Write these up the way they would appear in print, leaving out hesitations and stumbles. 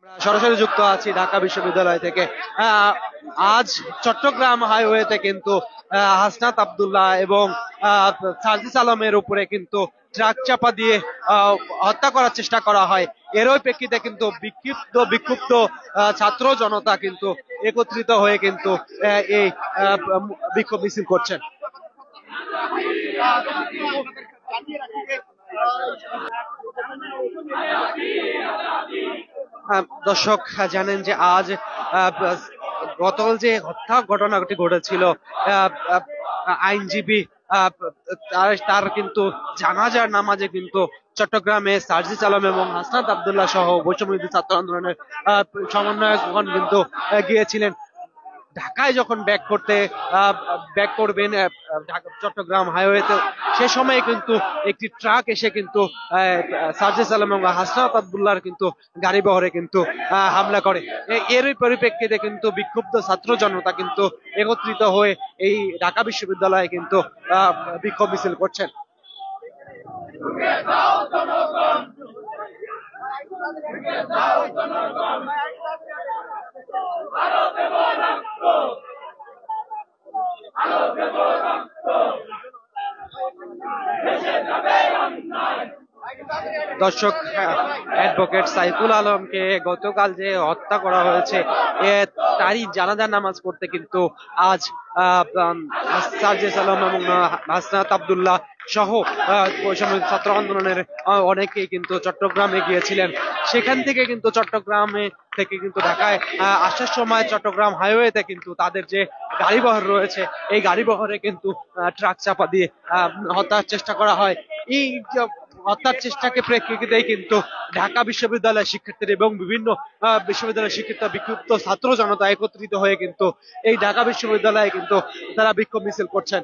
সরাসরি যুক্ত আছি ঢাকা বিশ্ববিদ্যালয় থেকে। আহ, আজ চট্টগ্রাম হাইওয়েতে কিন্তু হাসনাত আব্দুল্লাহ এবং সার্জিস আলমের উপরে কিন্তু ট্রাক চাপা দিয়ে হত্যা করার চেষ্টা করা হয়। এরই প্রেক্ষিতে কিন্তু বিক্ষুব্ধ ছাত্র জনতা কিন্তু একত্রিত হয়ে কিন্তু এই বিক্ষোভ মিছিল করছেন। দর্শক জানেন যে আজ গতকাল যে হত্যা ঘটনাটি ঘটেছিল, আইনজীবী তার কিন্তু জানাজার নামাজে কিন্তু চট্টগ্রামে সার্জিস আলম এবং হাসনাত আব্দুল্লাহ সহ বৈষম্যবিরোধী ছাত্র আন্দোলনের সমন্বয়কগণ কিন্তু গিয়েছিলেন। ঢাকায় যখন ব্যাক করবেন চট্টগ্রাম হাইওয়েতে, সে সময় কিন্তু একটি ট্রাক এসে কিন্তু সার্জিস আলম এবং হাসনাত আব্দুল্লাহর কিন্তু গাড়ি বহরে কিন্তু হামলা করে। এরই পরিপ্রেক্ষিতে কিন্তু বিক্ষুব্ধ ছাত্র জনতা কিন্তু একত্রিত হয়ে এই ঢাকা বিশ্ববিদ্যালয়ে কিন্তু বিক্ষোভ মিছিল করছেন। দর্শক, অ্যাডভোকেট সাইফুল আলমকে গতকাল যে হত্যা করা হয়েছে, তারই জানাজার নামাজ পড়তে কিন্তু আজ সার্জিস আলম এবং হাসনাত আব্দুল্লাহ সহ ছাত্র আন্দোলনের অনেকেই কিন্তু চট্টগ্রামে গিয়েছিলেন। সেখান থেকে কিন্তু চট্টগ্রামে থেকে কিন্তু ঢাকায় আসার সময় চট্টগ্রাম হাইওয়েতে কিন্তু তাদের যে গাড়িবহর রয়েছে, এই গাড়িবহরে কিন্তু ট্রাক চাপা দিয়ে হত্যার চেষ্টা করা হয়। এই হত্যার চেষ্টাকে প্রেক্ষিতেই কিন্তু ঢাকা বিশ্ববিদ্যালয়ের শিক্ষার্থীরা এবং বিভিন্ন বিশ্ববিদ্যালয়ের শিক্ষার্থীরা বিক্ষুব্ধ ছাত্র জনতা একত্রিত হয়ে কিন্তু এই ঢাকা বিশ্ববিদ্যালয়ে কিন্তু তারা বিক্ষোভ মিছিল করছেন।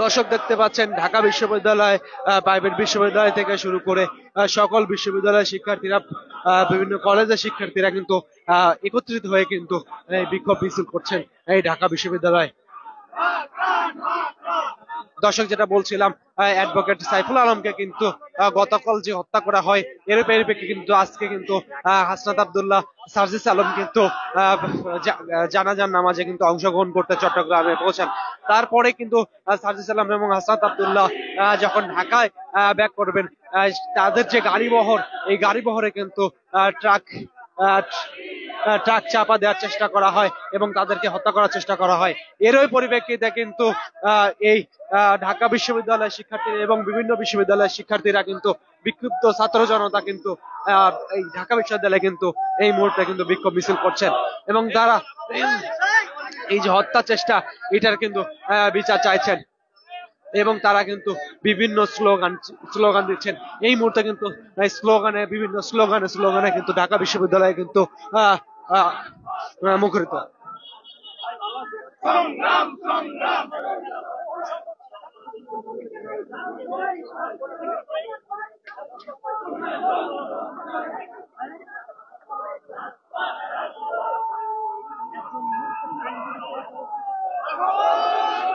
দর্শক দেখতে পাচ্ছেন ঢাকা বিশ্ববিদ্যালয়, প্রাইভেট বিশ্ববিদ্যালয় থেকে শুরু করে সকল বিশ্ববিদ্যালয়ের শিক্ষার্থীরা, বিভিন্ন কলেজের শিক্ষার্থীরা কিন্তু একত্রিত হয়ে কিন্তু বিক্ষোভ মিছিল করছেন এই ঢাকা বিশ্ববিদ্যালয়ে। দর্শক, যেটা বলছিলাম, অ্যাডভোকেট সাইফুল আলমকে কিন্তু গতকাল যে হত্যা করা হয়, এর পরিপ্রেক্ষিতে কিন্তু আজকে কিন্তু হাসনাত আব্দুল্লাহ, সার্জিস আলম কিন্তু জানাজার নামাজে কিন্তু অংশগ্রহণ করতে চট্টগ্রামে পৌঁছান। তারপরে কিন্তু সার্জিস আলম এবং হাসনাত আব্দুল্লাহ যখন ঢাকায় ব্যাক করবেন, তাদের যে গাড়িবহর, এই গাড়িবহরে কিন্তু ট্রাক চাপা দেওয়ার চেষ্টা করা হয় এবং তাদেরকে হত্যা করার চেষ্টা করা হয়। এরই পরিপ্রেক্ষিতে কিন্তু এই ঢাকা বিশ্ববিদ্যালয়ের শিক্ষার্থীরা এবং বিভিন্ন বিশ্ববিদ্যালয়ের শিক্ষার্থীরা কিন্তু বিক্ষুব্ধ ছাত্র জনতা কিন্তু এই ঢাকা বিশ্ববিদ্যালয়ে কিন্তু এই মুহূর্তে কিন্তু বিক্ষোভ মিছিল করছেন এবং তারা এই যে হত্যা চেষ্টা, এটার কিন্তু বিচার চাইছেন এবং তারা কিন্তু বিভিন্ন স্লোগান দিচ্ছেন। এই মুহূর্তে কিন্তু বিভিন্ন স্লোগানে কিন্তু ঢাকা বিশ্ববিদ্যালয়ে কিন্তু মুখরিত।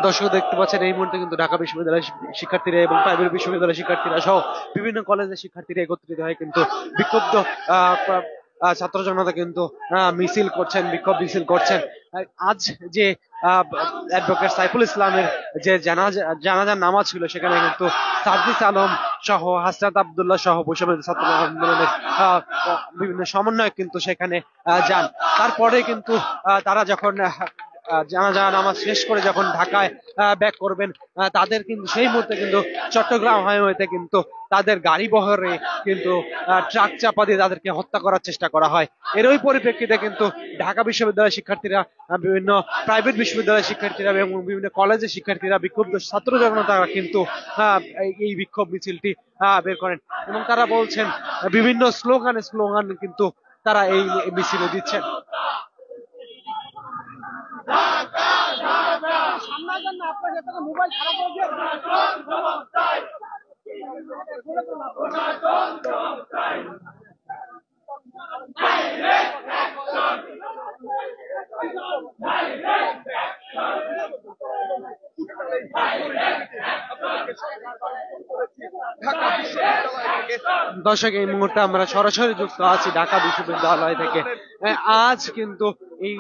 দর্শক দেখতে পাচ্ছেন, এই মুহূর্তে কিন্তু ঢাকা বিশ্ববিদ্যালয়ের শিক্ষার্থীরা এবং প্রাইভেট বিশ্ববিদ্যালয়ের শিক্ষার্থীরা সহ বিভিন্ন কলেজের শিক্ষার্থীরা একত্রিত হয়ে কিন্তু বিক্ষুব্ধ ছাত্র জনতা কিন্তু বিক্ষোভ মিছিল করছেন। আজ যে অ্যাডভোকেট সাইফুল ইসলামের যে জানাজার নামাজ ছিল, সেখানে কিন্তু সার্জিস আলম সহ হাসনাত আব্দুল্লাহ সহ বৈষম্যবিরোধী ছাত্র আন্দোলনের বিভিন্ন সমন্বয়ক কিন্তু সেখানে যান। তারপরে কিন্তু তারা যখন জানাজা নামাজ শেষ করে যখন ঢাকায় ব্যাক করবেন, তাদের কিন্তু সেই মুহূর্তে কিন্তু চট্টগ্রাম হাইওয়েতে কিন্তু তাদের গাড়ি বহরে কিন্তু ট্রাক চাপা দিয়ে তাদেরকে হত্যা করার চেষ্টা করা হয়। এরই পরিপ্রেক্ষিতে কিন্তু ঢাকা বিশ্ববিদ্যালয়ের শিক্ষার্থীরা, বিভিন্ন প্রাইভেট বিশ্ববিদ্যালয়ের শিক্ষার্থীরা এবং বিভিন্ন কলেজের শিক্ষার্থীরা, বিক্ষুব্ধ ছাত্র জনতা কিন্তু এই বিক্ষোভ মিছিলটি বের করেন এবং তারা বলছেন বিভিন্ন স্লোগান কিন্তু তারা এই মিছিলে দিচ্ছেন। মোবাইল খারাপ ঢাকা বিশ্ববিদ্যালয় দর্শক, এই মুহূর্তে আমরা সরাসরি যুক্ত আছি ঢাকা বিশ্ববিদ্যালয় থেকে। আজ কিন্তু এই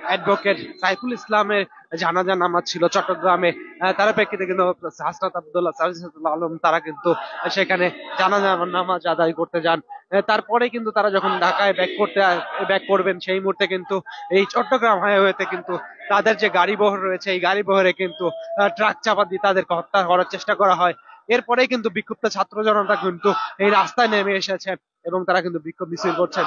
অ্যাডভোকেট সাইফুল ইসলামের জানাজা নামাজ ছিল চট্টগ্রামে। তার প্রেক্ষিতে কিন্তু হাসনাত আব্দুল্লাহ, সাজিদুল আলম তারা কিন্তু সেখানে জানাজা নামাজ আদায় করতে যান। তারপরে কিন্তু তারা যখন ঢাকায় ব্যাক করবেন, সেই মুহূর্তে কিন্তু এই চট্টগ্রাম হাইওয়েতে কিন্তু তাদের যে গাড়ি বহর রয়েছে, এই গাড়ি বহরে কিন্তু ট্রাক চাপা দিয়ে তাদেরকে হত্যা করার চেষ্টা করা হয়। এরপরে কিন্তু বিক্ষুব্ধ ছাত্র জনতা কিন্তু এই রাস্তায় নেমে এসেছেন এবং তারা কিন্তু বিক্ষোভ মিছিল করছেন।